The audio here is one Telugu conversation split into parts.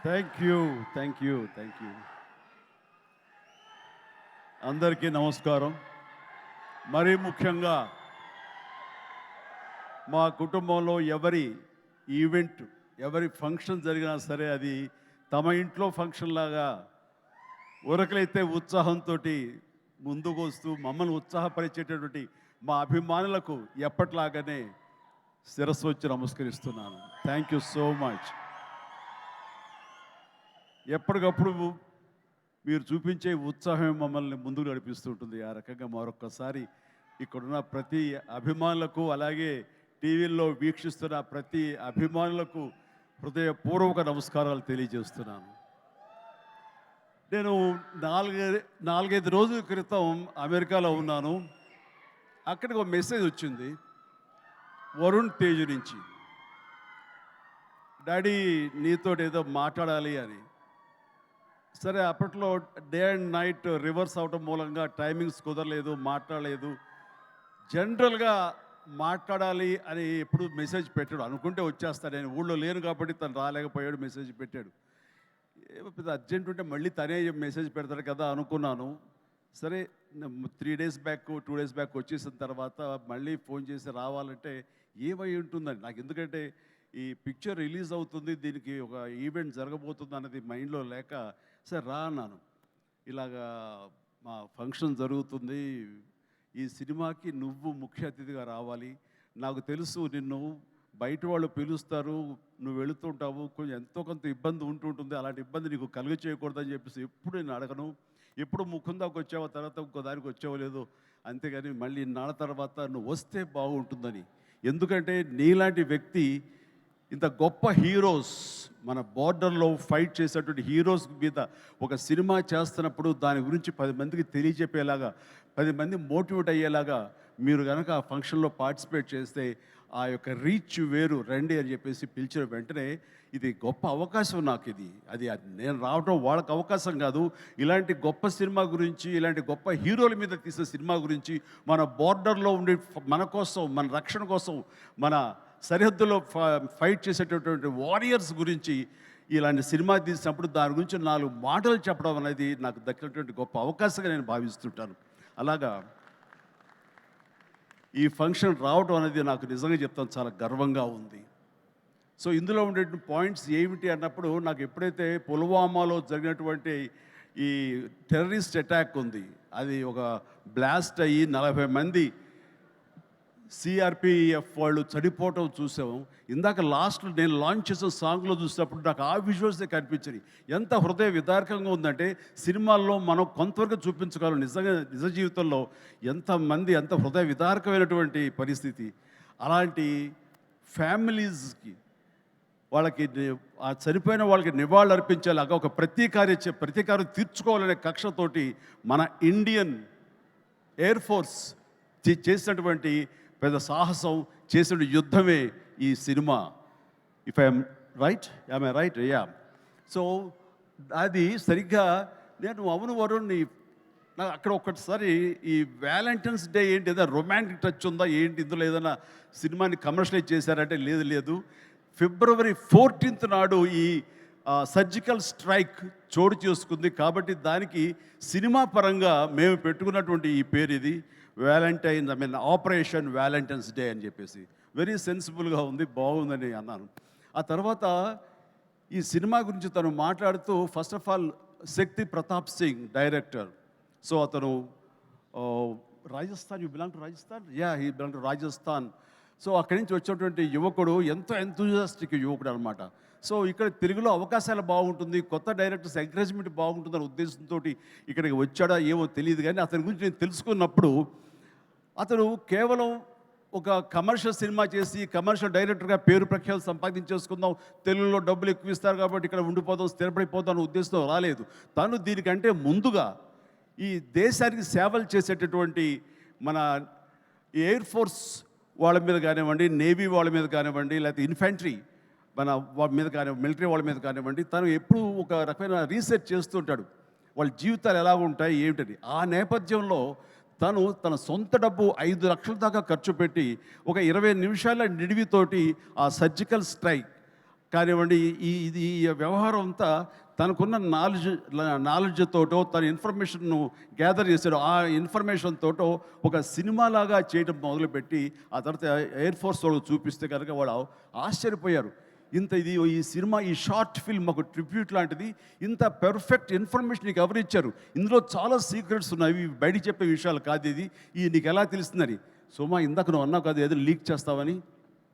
Thank you. అందరికీ నమస్కారం. మరీ ముఖ్యంగా మా కుటుంబంలో ఎవరి ఈవెంట్, ఎవరి ఫంక్షన్ జరిగినా సరే అది తమ ఇంట్లో ఫంక్షన్ లాగా ఉరకలైతే ఉత్సాహంతో ముందుకు వస్తూ మమ్మల్ని ఉత్సాహపరిచేటటువంటి మా అభిమానులకు ఎప్పట్లాగానే శిరస్సు వచ్చి నమస్కరిస్తున్నాను. Thank you so much. ఎప్పటికప్పుడు మీరు చూపించే ఉత్సాహం మమ్మల్ని ముందుకు నడిపిస్తుంటుంది. ఆ రకంగా మరొక్కసారి ఇక్కడున్న ప్రతి అభిమానులకు, అలాగే టీవీల్లో వీక్షిస్తున్న ప్రతి అభిమానులకు హృదయపూర్వక నమస్కారాలు తెలియజేస్తున్నాను. నేను నాలుగైదు రోజుల క్రితం అమెరికాలో ఉన్నాను. అక్కడికి ఒక మెసేజ్ వచ్చింది వరుణ్ తేజ్ నుంచి. డాడీ నీతో ఏదో మాట్లాడాలి అని. సరే, అప్పట్లో డే అండ్ నైట్ రివర్స్ అవటం మూలంగా టైమింగ్స్ కుదరలేదు, మాట్లాడలేదు. జనరల్గా మాట్లాడాలి అని ఎప్పుడు మెసేజ్ పెట్టాడు. అనుకుంటే వచ్చేస్తాడు. నేను ఊళ్ళో లేను కాబట్టి తను రాలేకపోయాడు, మెసేజ్ పెట్టాడు. ఏమో పెద్ద అర్జెంట్ ఉంటే మళ్ళీ తనే మెసేజ్ పెడతాడు కదా అనుకున్నాను. సరే, 3 days బ్యాక్ 2 days బ్యాక్ వచ్చేసిన తర్వాత మళ్ళీ ఫోన్ చేసి రావాలంటే ఏమై ఉంటుందండి నాకు. ఎందుకంటే ఈ పిక్చర్ రిలీజ్ అవుతుంది, దీనికి ఒక ఈవెంట్ జరగబోతుంది అన్నది మైండ్లో లేక సరే రా అన్నాను. ఇలాగా మా ఫంక్షన్ జరుగుతుంది, ఈ సినిమాకి నువ్వు ముఖ్య అతిథిగా రావాలి. నాకు తెలుసు నిన్ను బయట వాళ్ళు పిలుస్తారు, నువ్వు వెళుతుంటావు, కొంచెం ఎంతో కొంత ఇబ్బంది ఉంటుంటుంది. అలాంటి ఇబ్బంది నీకు కలుగ చేయకూడదని చెప్పేసి ఎప్పుడు నేను అడగను. ఎప్పుడు ముఖం దాకా వచ్చావో, తర్వాత ఇంకో దానికి వచ్చావో లేదో, అంతేగాని మళ్ళీ నాన్న తర్వాత నువ్వు వస్తే బాగుంటుందని. ఎందుకంటే నీలాంటి వ్యక్తి, ఇంత గొప్ప హీరోస్, మన బార్డర్లో ఫైట్ చేసేటువంటి హీరోస్ మీద ఒక సినిమా చేస్తున్నప్పుడు దాని గురించి 10 మందికి తెలియజెప్పేలాగా, 10 మంది మోటివేట్ అయ్యేలాగా మీరు కనుక ఆ ఫంక్షన్లో పార్టిసిపేట్ చేస్తే ఆ యొక్క రీచ్ వేరు. రండి అని చెప్పేసి పిలిచిన వెంటనే ఇది గొప్ప అవకాశం నాకు. అది నేను రావడం వాళ్ళకి అవకాశం కాదు. ఇలాంటి గొప్ప సినిమా గురించి, ఇలాంటి గొప్ప హీరోల మీద తీసిన సినిమా గురించి, మన బార్డర్లో ఉండే మన కోసం, మన రక్షణ కోసం, మన సరిహద్దులో ఫైట్ చేసేటటువంటి వారియర్స్ గురించి ఇలాంటి సినిమా తీసినప్పుడు దాని గురించి 4 మాటలు చెప్పడం అనేది నాకు దక్కినటువంటి గొప్ప అవకాశంగా నేను భావిస్తుంటాను. అలాగా ఈ ఫంక్షన్ రావడం అనేది నాకు నిజంగా చెప్తాను చాలా గర్వంగా ఉంది. సో ఇందులో ఉండే పాయింట్స్ ఏమిటి అన్నప్పుడు, నాకు ఎప్పుడైతే పుల్వామాలో జరిగినటువంటి ఈ టెర్రరిస్ట్ అటాక్ ఉంది, అది ఒక బ్లాస్ట్ అయ్యి 40 మంది సిఆర్పిఎఫ్ వాళ్ళు చనిపోవటం చూసాము. ఇందాక లాస్ట్లో నేను లాంచ్ చేసిన సాంగ్లో చూసినప్పుడు నాకు ఆ విజువల్సే కనిపించాయి. ఎంత హృదయ విదారకంగా ఉందంటే, సినిమాల్లో మనం కొంతవరకు చూపించగలం, నిజంగా నిజ జీవితంలో ఎంతమంది ఎంత హృదయ విదారకమైనటువంటి పరిస్థితి. అలాంటి ఫ్యామిలీస్కి, వాళ్ళకి ఆ చనిపోయిన వాళ్ళకి నివాళులు అర్పించేలాగా ఒక ప్రతీకారం తీర్చుకోవాలనే కక్షతోటి మన ఇండియన్ ఎయిర్ ఫోర్స్ చేసినటువంటి పెద్ద సాహసం, చేసిన యుద్ధమే ఈ cinema. If I'm right yeah. So అది సరిగ్గా నేను అవును వరుణ్, నాకు అక్కడ ఒక్కసారి ఈ వ్యాలంటైన్స్ డే ఏంటి, ఏదైనా రొమాంటిక్ టచ్ ఉందా ఏంటి, ఇందులో ఏదైనా సినిమాని కమర్షియలైజ్ చేశారంటే లేదు. February 14th నాడు ఈ సర్జికల్ స్ట్రైక్ చోటు చేసుకుంది. కాబట్టి దానికి సినిమా పరంగా మేము పెట్టుకున్నటువంటి ఈ పేరు ఇది ఆపరేషన్ వ్యాలంటైన్స్ డే అని చెప్పేసి. వెరీ సెన్సిబుల్గా ఉంది, బాగుందని అన్నాను. ఆ తర్వాత ఈ సినిమా గురించి తను మాట్లాడుతూ, first of all Shakti Pratap Singh director. So అతను Rajasthan, you belong to Rajasthan? Ya, he belong to Rajasthan. So అక్కడి నుంచి వచ్చేటువంటి యువకుడు, ఎంతో ఎంతూజియాస్టిక్ యువకుడు అనమాట. సో ఇక్కడ తెలుగులో అవకాశాలు బాగుంటుంది, కొత్త డైరెక్టర్స్ ఎంకరేజ్మెంట్ బాగుంటుందనే ఉద్దేశంతో ఇక్కడికి వచ్చాడా ఏమో తెలియదు. కానీ అతని గురించి నేను తెలుసుకున్నప్పుడు, అతను కేవలం ఒక కమర్షియల్ సినిమా చేసి కమర్షియల్ డైరెక్టర్గా పేరు ప్రఖ్యాలు సంపాదించేసుకుందాం, తెలుగులో డబ్బులు ఎక్కువ ఇస్తారు కాబట్టి ఇక్కడ ఉండిపోదాం, స్థిరపడిపోదాం అనే ఉద్దేశంతో రాలేదు. తను దీనికంటే ముందుగా ఈ దేశానికి సేవలు చేసేటటువంటి మన ఎయిర్ ఫోర్స్ వాళ్ళ మీద కానివ్వండి, నేవీ వాళ్ళ మీద కానివ్వండి, లేకపోతే ఇన్ఫెంట్రీ మన వాళ్ళ మీద కానివ్వండి, మిలిటరీ వాళ్ళ మీద కానివ్వండి, తను ఎప్పుడు ఒక రకమైన రీసెర్చ్ చేస్తుంటాడు, వాళ్ళ జీవితాలు ఎలా ఉంటాయి ఏమిటని. ఆ నేపథ్యంలో తన సొంత డబ్బు 5 లక్షల దాకా ఖర్చు పెట్టి ఒక 20 నిమిషాల నిడివితోటి ఆ సర్జికల్ స్ట్రైక్, కానివ్వండి, ఈ వ్యవహారం అంతా తనకున్న నాలెడ్జ్ తోటో తన ఇన్ఫర్మేషన్ను గ్యాదర్ చేశాడు. ఆ ఇన్ఫర్మేషన్ తోటో ఒక సినిమాలాగా చేయడం మొదలుపెట్టి ఆ తర్వాత ఎయిర్ ఫోర్స్ వాళ్ళు చూపిస్తే కనుక వాళ్ళు ఆశ్చర్యపోయారు. ఈ సినిమా, ఈ షార్ట్ ఫిల్మ్ ఒక ట్రిబ్యూట్ లాంటిది, ఇంత పెర్ఫెక్ట్ ఇన్ఫర్మేషన్ నీకు ఎవరు ఇచ్చారు, ఇందులో చాలా సీక్రెట్స్ ఉన్నాయి, బయట చెప్పే విషయాలు కాదు, ఇది నీకు ఎలా తెలుస్తుందని. సోమా, ఇందాక నువ్వు అన్నావు కాదు ఏదో లీక్ చేస్తావని,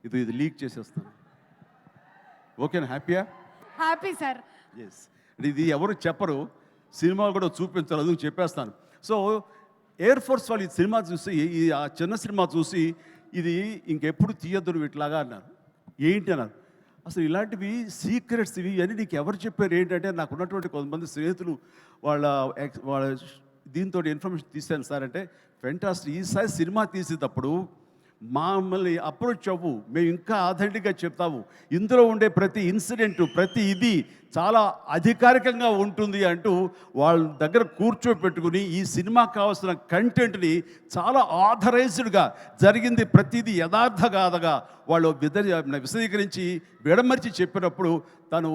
ఇది లీక్ చేసేస్తాను. ఓకేనా? హ్యాపీయా? Happy sir. ఎస్, ఇది ఎవరు చెప్పరు, సినిమా కూడా చూపించారు, అందుకు చెప్పేస్తాను. సో ఎయిర్ ఫోర్స్ వాళ్ళు ఈ సినిమా చూసి, ఆ చిన్న సినిమా చూసి ఇది ఇంకెప్పుడు తీయద్దు వీటిలాగా అన్నారు. ఏంటి అన్నారు. అసలు ఇలాంటివి సీక్రెట్స్ ఇవన్నీ నీకు ఎవరు చెప్పారు ఏంటంటే, నాకు ఉన్నటువంటి కొంతమంది స్నేహితులు వాళ్ళ దీంతో ఇన్ఫర్మేషన్ తీశాను సార్ అంటే, ఫెంటాస్టిక్, ఈసారి సినిమా తీసేటప్పుడు మమ్మల్ని అప్రోచ్ అవ్వు, మేము ఇంకా ఆథెంటిక్గా చెప్తాము, ఇందులో ఉండే ప్రతి ఇన్సిడెంట్, ప్రతి ఇది చాలా అధికారికంగా ఉంటుంది అంటూ వాళ్ళ దగ్గర కూర్చోపెట్టుకుని ఈ సినిమాకి కావాల్సిన కంటెంట్ని చాలా ఆథరైజ్డ్గా జరిగింది ప్రతిదీ యథార్థగాథగా వాళ్ళు విశదీకరించి విడమర్చి చెప్పినప్పుడు తను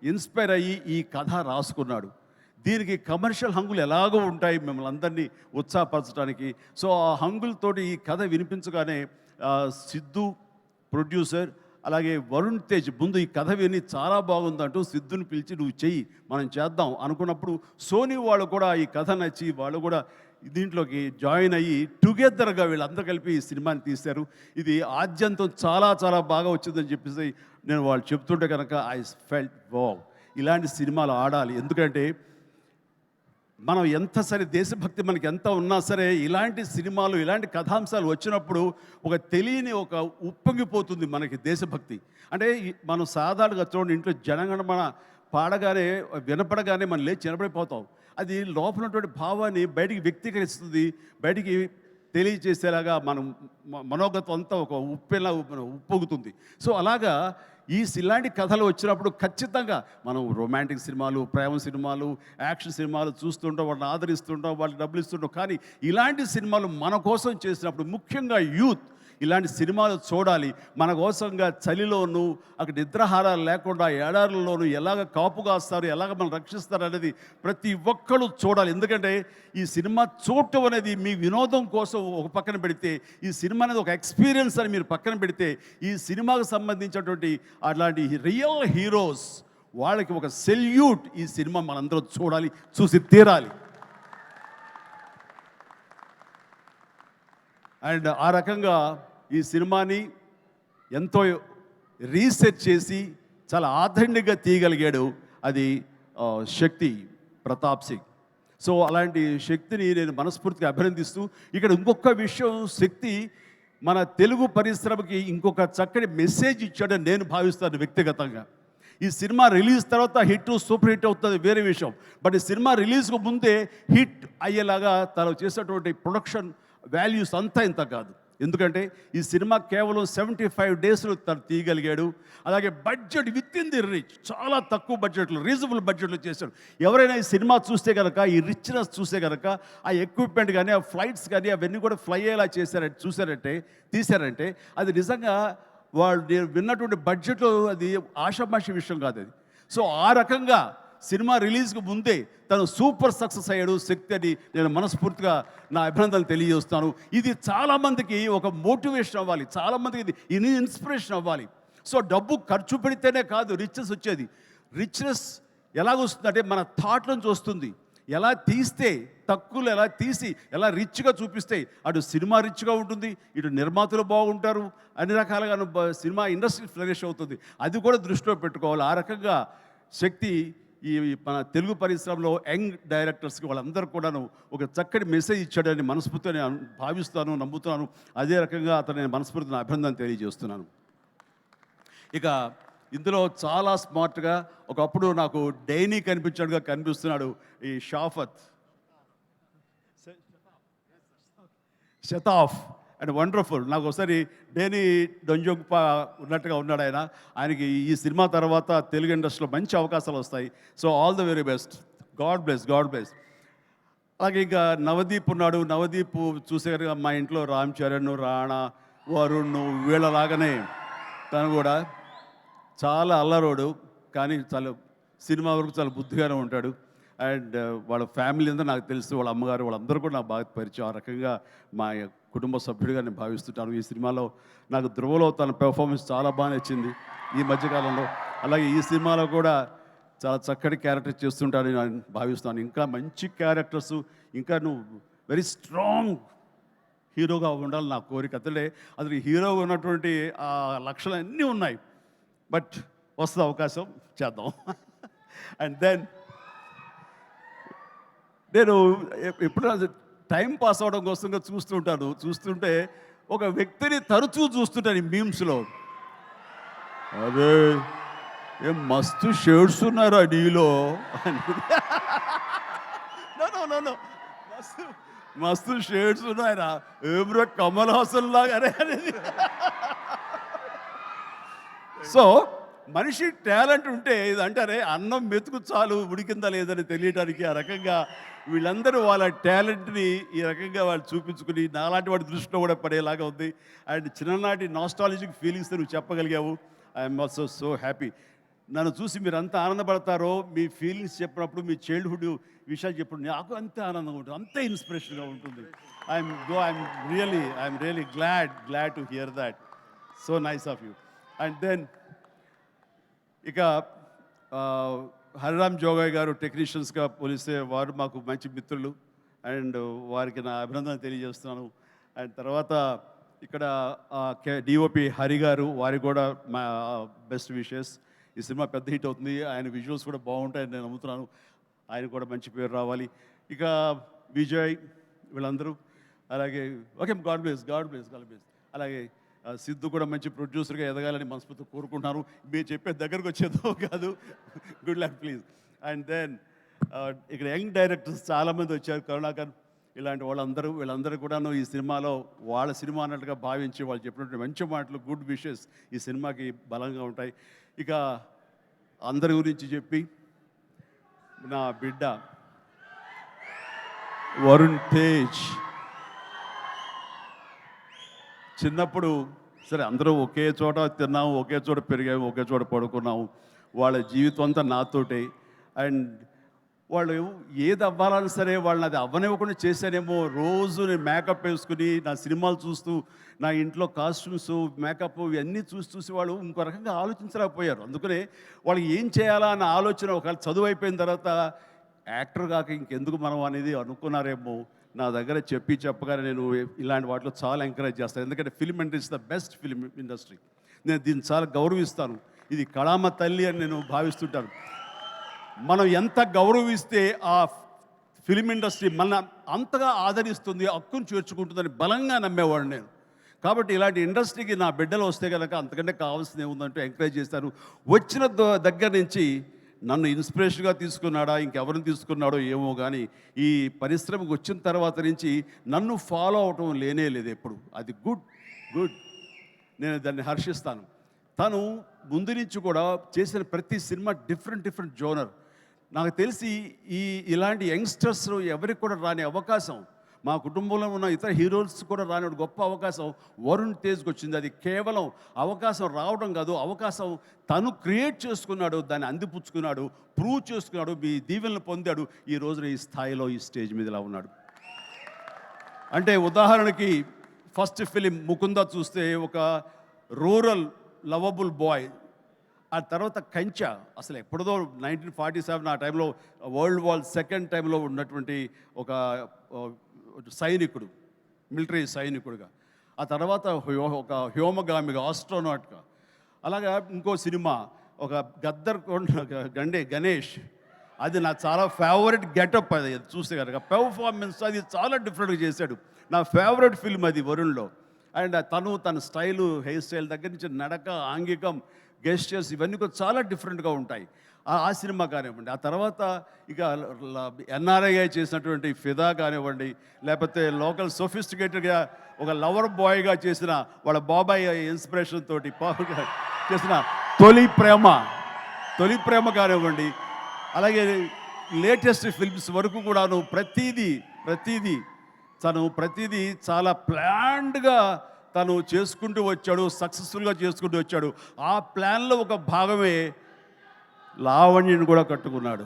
ఇన్స్పైర్ అయ్యి ఈ కథ రాసుకున్నాడు. దీనికి కమర్షియల్ హంగులు ఎలాగో ఉంటాయి మిమ్మల్ని అందరినీ ఉత్సాహపరచడానికి. సో ఆ హంగులతోటి ఈ కథ వినిపించగానే సిద్ధు ప్రొడ్యూసర్, అలాగే వరుణ్ తేజ్ ముందు ఈ కథ విని చాలా బాగుందంటూ సిద్ధుని పిలిచి నువ్వు చెయ్యి, మనం చేద్దాం అనుకున్నప్పుడు సోనీ వాళ్ళు కూడా ఈ కథ నచ్చి వాళ్ళు కూడా దీంట్లోకి జాయిన్ అయ్యి టుగెదర్గా వీళ్ళందరూ కలిపి ఈ సినిమాని తీశారు. ఇది ఆద్యంతం చాలా చాలా బాగా వచ్చిందని చెప్పేసి నేను వాళ్ళు చెప్తుంటే కనుక ఐ ఫెల్ట్ వావ్, ఇలాంటి సినిమాలు ఆడాలి. ఎందుకంటే మనం ఎంత సరే దేశభక్తి మనకి ఎంత ఉన్నా సరే ఇలాంటి సినిమాలు, ఇలాంటి కథాంశాలు వచ్చినప్పుడు ఒక తెలియని ఒక ఉప్పొంగిపోతుంది మనకి దేశభక్తి. అంటే మనం సాధారణంగా చూడండి, ఇంట్లో జనగణమన పాడగానే వినపడగానే మనం లేచి నిలబడిపోతాం. అది లోపల ఉన్నటువంటి భావాన్ని బయటికి వ్యక్తీకరిస్తుంది, బయటికి తెలియజేసేలాగా మనం మనోగతం అంతా ఒక ఉప్పొంగుతుంది. సో అలాగా ఇలాంటి కథలు వచ్చినప్పుడు ఖచ్చితంగా మనం రొమాంటిక్ సినిమాలు, ప్రేమ సినిమాలు, యాక్షన్ సినిమాలు చూస్తుంటాం, వాళ్ళని ఆదరిస్తుంటాం, వాళ్ళకి డబ్బులు ఇస్తుంటాం. కానీ ఇలాంటి సినిమాలు మన కోసం చేసినప్పుడు, ముఖ్యంగా యూత్ ఇలాంటి సినిమాలు చూడాలి. మన కోసంగా చలిలోనూ అక్కడ నిద్రాహారాలు లేకుండా ఏడారుల్లోనూ ఎలాగ కాపు కాస్తారు, ఎలాగ మనం రక్షిస్తారు అనేది ప్రతి ఒక్కరు చూడాలి. ఎందుకంటే ఈ సినిమా చూడటం అనేది మీ వినోదం కోసం ఒక పక్కన పెడితే, ఈ సినిమా అనేది ఒక ఎక్స్పీరియన్స్ అని మీరు పక్కన పెడితే, ఈ సినిమాకు సంబంధించినటువంటి అలాంటి రియల్ హీరోస్ వాళ్ళకి ఒక సెల్యూట్. ఈ సినిమా మనందరం చూడాలి, చూసి తీరాలి. అండ్ ఆ రకంగా ఈ సినిమాని ఎంతో రీసెర్చ్ చేసి చాలా ఆథెంటిక్గా తీయగలిగాడు అది శక్తి ప్రతాప్ సింగ్. సో అలాంటి శక్తిని నేను మనస్ఫూర్తిగా అభినందిస్తూ, ఇక్కడ ఇంకొక విషయం, శక్తి మన తెలుగు పరిశ్రమకి ఇంకొక చక్కటి మెసేజ్ ఇచ్చాడని నేను భావిస్తాను వ్యక్తిగతంగా. ఈ సినిమా రిలీజ్ తర్వాత హిట్, సూపర్ హిట్ అవుతుంది వేరే విషయం. బట్ ఈ సినిమా రిలీజ్కు ముందే హిట్ అయ్యేలాగా తను చేసేటువంటి ప్రొడక్షన్ వాల్యూస్ అంతా ఇంత కాదు. ఎందుకంటే ఈ సినిమా కేవలం 75 డేస్లో తను తీయగలిగాడు. అలాగే budget with in the rich, చాలా తక్కువ బడ్జెట్లో, రీజనబుల్ బడ్జెట్లో చేశాడు. ఎవరైనా ఈ సినిమా చూస్తే కనుక, ఈ రిచ్నెస్ చూస్తే కనుక, ఆ ఎక్విప్మెంట్ కానీ, ఆ ఫ్లైట్స్ కానీ అవన్నీ కూడా ఫ్లై అయ్యేలా తీశారంటే అది నిజంగా వాళ్ళు విన్నటువంటి బడ్జెట్లో అది ఆషామాషి విషయం కాదు అది. సో ఆ రకంగా సినిమా రిలీజ్కి ముందే తను సూపర్ సక్సెస్ అయ్యాడు శక్తి అని నేను మనస్ఫూర్తిగా నా అభినందనలు తెలియజేస్తాను. ఇది చాలామందికి ఒక మోటివేషన్ అవ్వాలి, చాలామందికి ఇది ఇన్స్పిరేషన్ అవ్వాలి. సో డబ్బు ఖర్చు పెడితేనే కాదు రిచ్నెస్ వచ్చేది. రిచ్నెస్ ఎలాగొస్తుందంటే మన థాట్ నుంచి వస్తుంది. ఎలా తీస్తే, తక్కువలో ఎలా తీసి ఎలా రిచ్గా చూపిస్తే అటు సినిమా రిచ్గా ఉంటుంది, ఇటు నిర్మాతలు బాగుంటారు, అన్ని రకాలుగా సినిమా ఇండస్ట్రీ ఫ్లరిష్ అవుతుంది. అది కూడా దృష్టిలో పెట్టుకోవాలి. ఆ రకంగా శక్తి ఈ మన తెలుగు పరిశ్రమలో యంగ్ డైరెక్టర్స్కి వాళ్ళందరూ కూడాను ఒక చక్కటి మెసేజ్ ఇచ్చాడని మనస్ఫూర్తిగా నేను భావిస్తాను, నమ్ముతున్నాను. అదే రకంగా అతను నేను మనస్ఫూర్తిని అభినందన తెలియజేస్తున్నాను. ఇక ఇందులో చాలా స్మార్ట్గా, ఒకప్పుడు నాకు డైనీ కనిపించాడుగా కనిపిస్తున్నాడు ఈ షతాఫ్ అండ్ వండర్ఫుల్. నాకు ఒకసారి డేనీ డొంజోగ్పా ఉన్నట్టుగా ఉన్నాడు ఆయనకి ఈ సినిమా తర్వాత తెలుగు ఇండస్ట్రీలో మంచి అవకాశాలు వస్తాయి. So all the very best, God bless. అలాగే ఇంకా నవదీప్ ఉన్నాడు. నవదీప్ చూసేగా మా ఇంట్లో రామ్ చరణ్, రాణా, వరుణ్ వీళ్ళలాగానే తను కూడా చాలా అల్లరోడు, కానీ చాలా సినిమా వరకు చాలా బుద్ధిగానే ఉంటాడు. అండ్ వాళ్ళ ఫ్యామిలీ అంతా నాకు తెలుసు, వాళ్ళ అమ్మగారు వాళ్ళందరూ కూడా నాకు బాగా పరిచయం. ఆ రకంగా మా కుటుంబ సభ్యుడిగా నేను భావిస్తుంటాను. ఈ సినిమాలో నాకు ధ్రువలో తన పెర్ఫార్మెన్స్ చాలా బాగా నచ్చింది ఈ మధ్యకాలంలో. అలాగే ఈ సినిమాలో కూడా చాలా చక్కటి క్యారెక్టర్ చేస్తుంటానని నేను భావిస్తాను. ఇంకా మంచి క్యారెక్టర్స్, ఇంకా నువ్వు వెరీ స్ట్రాంగ్ హీరోగా ఉండాలి నా కోరిక. అసలు హీరోగా ఉన్నటువంటి ఆ లక్షణాలు అన్నీ ఉన్నాయి. బట్ వస్తుంది అవకాశం, చేద్దాం. అండ్ దెన్ నేను ఎప్పుడు టైం పాస్ అవడం కోసంగా చూస్తుంటే ఒక వ్యక్తిని తరచూ చూస్తుంటాను ఈ మీమ్స్లో. అదే ఏం మస్తు షేడ్స్ ఉన్నారా నీలో అని. నో మస్తు షేడ్స్ ఉన్నాయరా, ఏమ్రో కమల్ హాసన్ లాగానే అనేది. సో మనిషి టాలెంట్ ఉంటే ఇది అంటారే, అన్నం మెతుకు చాలు ఉడికిందా లేదని తెలియడానికి. ఆ రకంగా వీళ్ళందరూ వాళ్ళ టాలెంట్ని ఈ రకంగా వాళ్ళు చూపించుకుని నాలాంటి వాడి దృష్టిలో కూడా పడేలాగా ఉంది. అండ్ చిన్ననాటి నాస్టాలజిక్ ఫీలింగ్స్ నువ్వు చెప్పగలిగావు. I'm also so happy. నన్ను చూసి మీరు అంత ఆనందపడతారో, మీ ఫీలింగ్స్ చెప్పినప్పుడు, మీ చైల్డ్హుడ్ విషయాలు చెప్పినప్పుడు నాకు అంతే ఆనందంగా ఉంటుంది, అంతే ఇన్స్పిరేషన్గా ఉంటుంది. I'm really glad to hear that. So nice of you. And then ఇక హరిరామ్ జోగయ్య గారు టెక్నీషియన్స్గా పోలిస్తే వారు మాకు మంచి మిత్రులు. అండ్ వారికి నా అభినందన తెలియజేస్తున్నాను. అండ్ తర్వాత ఇక్కడ డిఓపి హరి గారు, వారికి కూడా మా బెస్ట్ విషెస్. ఈ సినిమా పెద్ద హిట్ అవుతుంది, ఆయన విజువల్స్ కూడా బాగుంటాయని నేను నమ్ముతున్నాను. ఆయన కూడా మంచి పేరు రావాలి. ఇక విజయ్ వీళ్ళందరూ, అలాగే ఓకే, గాడ్ బ్లెస్. అలాగే సిద్ధు కూడా మంచి ప్రొడ్యూసర్గా ఎదగాలని మనస్ఫూర్తిగా కోరుకుంటున్నాను. మీరు చెప్పే దగ్గరకు వచ్చేదో కాదు. Good luck please. And then ఇక్కడ యంగ్ డైరెక్టర్స్ చాలామంది వచ్చారు, కరుణాకర్ ఇలాంటి వీళ్ళందరూ కూడాను ఈ సినిమాలో వాళ్ళ సినిమా అన్నట్టుగా భావించి వాళ్ళు చెప్పినటువంటి మంచి మాటలు, గుడ్ విషెస్ ఈ సినిమాకి బలంగా ఉంటాయి. ఇక అందరి గురించి చెప్పి, నా బిడ్డ వరుణ్ తేజ్ చిన్నప్పుడు సరే అందరూ ఒకే చోట తిన్నాము, ఒకే చోట పెరిగాము, ఒకే చోట పడుకున్నాము. వాళ్ళ జీవితం అంతా నాతోటే. అండ్ వాళ్ళు ఏది అవ్వాలని సరే వాళ్ళని అది అవ్వనివ్వకుండా చేశానేమో. రోజు నేను మేకప్ వేసుకుని నా సినిమాలు చూస్తూ, నా ఇంట్లో కాస్ట్యూమ్స్, మేకప్ ఇవన్నీ చూసి వాళ్ళు ఇంకో రకంగా ఆలోచించలేకపోయారు. అందుకనే వాళ్ళకి ఏం చేయాలా అన్న ఆలోచన ఒకవేళ చదువు అయిపోయిన తర్వాత యాక్టర్ కాక ఇంకెందుకు మనం అనేది అనుకున్నారేమో. నా దగ్గర చెప్పగానే నేను ఇలాంటి వాటిలో చాలా ఎంకరేజ్ చేస్తాను. ఎందుకంటే film industry the best film industry. నేను దీన్ని చాలా గౌరవిస్తాను. ఇది కళామ తల్లి అని నేను భావిస్తుంటాను. మనం ఎంత గౌరవిస్తే ఆ ఫిల్మ్ ఇండస్ట్రీ మన అంతగా ఆదరిస్తుంది, హక్కును చేర్చుకుంటుందని బలంగా నమ్మేవాడు నేను. కాబట్టి ఇలాంటి ఇండస్ట్రీకి నా బిడ్డలు వస్తే కనుక అంతకంటే కావాల్సింది ఏముందంటూ ఎంకరేజ్ చేస్తాను. వచ్చిన దగ్గర నుంచి నన్ను ఇన్స్పిరేషన్గా తీసుకున్నాడా, ఇంకెవరిని తీసుకున్నాడో ఏమో, కానీ ఈ పరిశ్రమకు వచ్చిన తర్వాత నుంచి నన్ను ఫాలో అవటం లేదు ఎప్పుడు. అది గుడ్. నేను దాన్ని హర్షిస్తాను. తను ముందు నుంచి కూడా చేసిన ప్రతి సినిమా డిఫరెంట్ జోనర్. నాకు తెలిసి ఇలాంటి యంగ్స్టర్స్ ఎవరికి కూడా రాని అవకాశం, మా కుటుంబంలో ఉన్న ఇతర హీరోస్ కూడా రాని గొప్ప అవకాశం వరుణ్ తేజ్కి వచ్చింది. అది కేవలం అవకాశం రావడం కాదు, అవకాశం తను క్రియేట్ చేసుకున్నాడు, దాన్ని అందిపుచ్చుకున్నాడు, ప్రూవ్ చేసుకున్నాడు, మీ దీవెనలు పొందాడు. ఈ రోజున ఈ స్థాయిలో ఈ స్టేజ్ మీద ఇలా ఉన్నాడు. అంటే ఉదాహరణకి ఫస్ట్ ఫిలిం ముకుంద చూస్తే ఒక రూరల్ లవబుల్ బాయ్. ఆ తర్వాత కంచా, అసలు ఎప్పుడుదో 1947 ఆ టైంలో వరల్డ్ వార్ సెకండ్ టైంలో ఉన్నటువంటి ఒక సైనికుడు, మిలిటరీ సైనికుడుగా. ఆ తర్వాత ఒక హ్యోమగామిగా, ఆస్ట్రోనాట్గా. అలాగా ఇంకో సినిమా ఒక గద్దర్ గణేష్, అది నా చాలా ఫేవరెట్ గెటప్. అది చూస్తే కనుక పెర్ఫార్మెన్స్ అది చాలా డిఫరెంట్గా చేశాడు. నా ఫేవరెట్ ఫిల్మ్ అది వరుణ్లో. అండ్ తన స్టైలు, హెయిర్ స్టైల్ దగ్గర నుంచి నడక, ఆంగికం, గెస్టర్స్ ఇవన్నీ కూడా చాలా డిఫరెంట్గా ఉంటాయి. ఆ సినిమా కానివ్వండి. ఆ తర్వాత ఇక ఎన్ఆర్ఐ చేసినటువంటి ఫిదా కానివ్వండి, లేకపోతే లోకల్ సోఫిస్టికేటెడ్గా ఒక లవర్ బాయ్గా చేసిన వాళ్ళ బాబాయ్ ఇన్స్పిరేషన్ తోటి చేసిన తొలి ప్రేమ కానివ్వండి, అలాగే లేటెస్ట్ ఫిల్మ్స్ వరకు కూడాను ప్రతిదీ చాలా ప్లాన్డ్గా తను చేసుకుంటూ వచ్చాడు, సక్సెస్ఫుల్గా చేసుకుంటూ వచ్చాడు. ఆ ప్లాన్లో ఒక భాగమే లావణ్యని కూడా కట్టుకున్నాడు.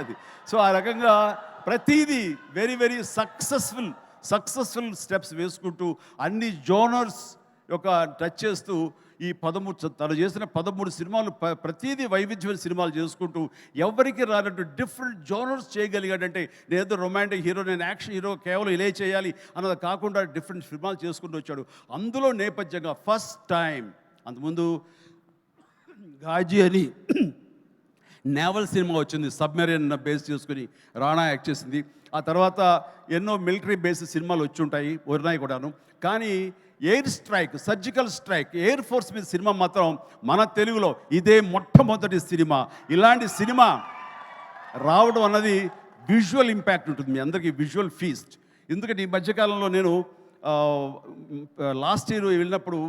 అది సో ఆ రకంగా ప్రతిదీ వెరీ వెరీ సక్సెస్ఫుల్ స్టెప్స్ వేసుకుంటూ అన్ని జోనర్స్ యొక్క టచ్ చేస్తూ ఈ 13 తను చేసిన 13 సినిమాలు ప్రతిదీ వైవిధ్యమైన సినిమాలు చేసుకుంటూ ఎవరికి రానట్టు డిఫరెంట్ జోనర్స్ చేయగలిగాడంటే నేను ఏదో రొమాంటిక్ హీరో, నేను యాక్షన్ హీరో, కేవలం ఇలా చేయాలి అన్నది కాకుండా డిఫరెంట్ సినిమాలు చేసుకుంటూ వచ్చాడు. అందులో నేపథ్యంగా ఫస్ట్ టైం అంతకుముందు గాజీ అని నేవల్ సినిమా వచ్చింది, సబ్మెరీన్ బేస్ చేసుకుని రాణా యాక్ట్ చేసింది. ఆ తర్వాత ఎన్నో మిలిటరీ బేస్ సినిమాలు వచ్చి ఉంటాయి, ఉన్నాయి కూడాను. కానీ air strike, surgical strike, air force మీద సినిమా మాత్రం మన తెలుగులో ఇదే మొట్టమొదటి సినిమా. ఇలాంటి సినిమా రావడం అన్నది విజువల్ ఇంపాక్ట్ ఉంటుంది, మీ అందరికీ విజువల్ ఫీస్ట్. ఎందుకంటే ఈ మధ్యకాలంలో నేను లాస్ట్ ఇయర్ వెళ్ళినప్పుడు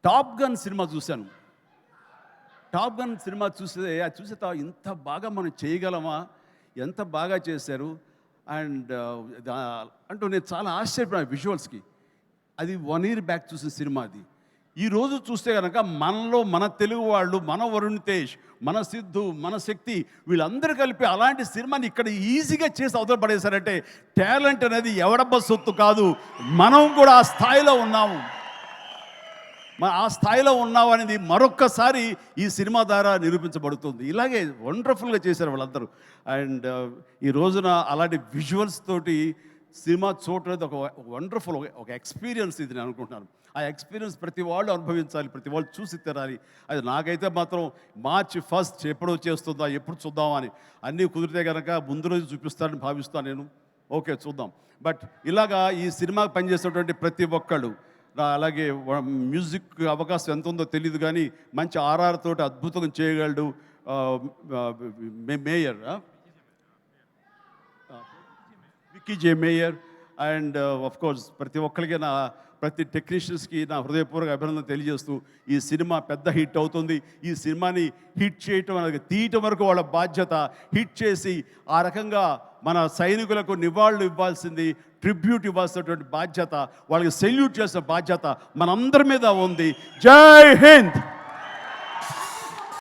టాప్ గన్ సినిమా చూశాను. టాప్ గన్ సినిమా చూస్తే అది చూసే ఇంత బాగా మనం చేయగలమా, ఎంత బాగా చేశారు అండ్ అంటూ నేను చాలా ఆశ్చర్యపోయాను విజువల్స్కి. అది 1 year బ్యాక్ చూసిన సినిమా అది. ఈరోజు చూస్తే కనుక మనలో మన తెలుగు వాళ్ళు, మన వరుణ్ తేజ్, మన సిద్ధు, మన శక్తి వీళ్ళందరూ కలిపి అలాంటి సినిమాని ఇక్కడ ఈజీగా చేసి అవతల పడేశారంటే టాలెంట్ అనేది ఎవడబ్బా సొత్తు కాదు, మనం కూడా ఆ స్థాయిలో ఉన్నాము. ఆ స్థాయిలో ఉన్నావు అనేది మరొక్కసారి ఈ సినిమా ద్వారా నిరూపించబడుతుంది. ఇలాగే వండర్ఫుల్గా చేశారు వాళ్ళందరూ. అండ్ ఈ రోజున అలాంటి విజువల్స్ తోటి సినిమా చూడలేదు ఒక వండర్ఫుల్ ఒక ఎక్స్పీరియన్స్ ఇది నేను అనుకుంటున్నాను. ఆ ఎక్స్పీరియన్స్ ప్రతి వాళ్ళు అనుభవించాలి, ప్రతి వాళ్ళు చూసి తినాలి. అది నాకైతే మాత్రం March 1 ఎప్పుడో చేస్తుందా, ఎప్పుడు చూద్దామా అని అన్నీ కుదిరితే కనుక ముందు రోజు చూపిస్తానని భావిస్తాను నేను. ఓకే చూద్దాం. బట్ ఇలాగా ఈ సినిమాకి పనిచేసేటువంటి ప్రతి ఒక్కళ్ళు, అలాగే మ్యూజిక్ అవకాశం ఎంత ఉందో తెలియదు కానీ మంచి ఆర్ఆర్ తోటి అద్భుతంగా చేయగలడు mayor, Vicky J mayor. And of course ప్రతి ఒక్కరికి ప్రతి టెక్నీషియన్స్కి నా హృదయపూర్వక అభినందన తెలియజేస్తూ ఈ సినిమా పెద్ద హిట్ అవుతుంది. ఈ సినిమాని హిట్ చేయటం అనేది తీయటం వరకు వాళ్ళ బాధ్యత. హిట్ చేసి ఆ రకంగా మన సైనికులకు నివాళులు ఇవ్వాల్సింది, ట్రిబ్యూట్ ఇవ్వాల్సినటువంటి బాధ్యత, వాళ్ళకి సెల్యూట్ చేసే బాధ్యత మనందరి మీద ఉంది. జై హింద్.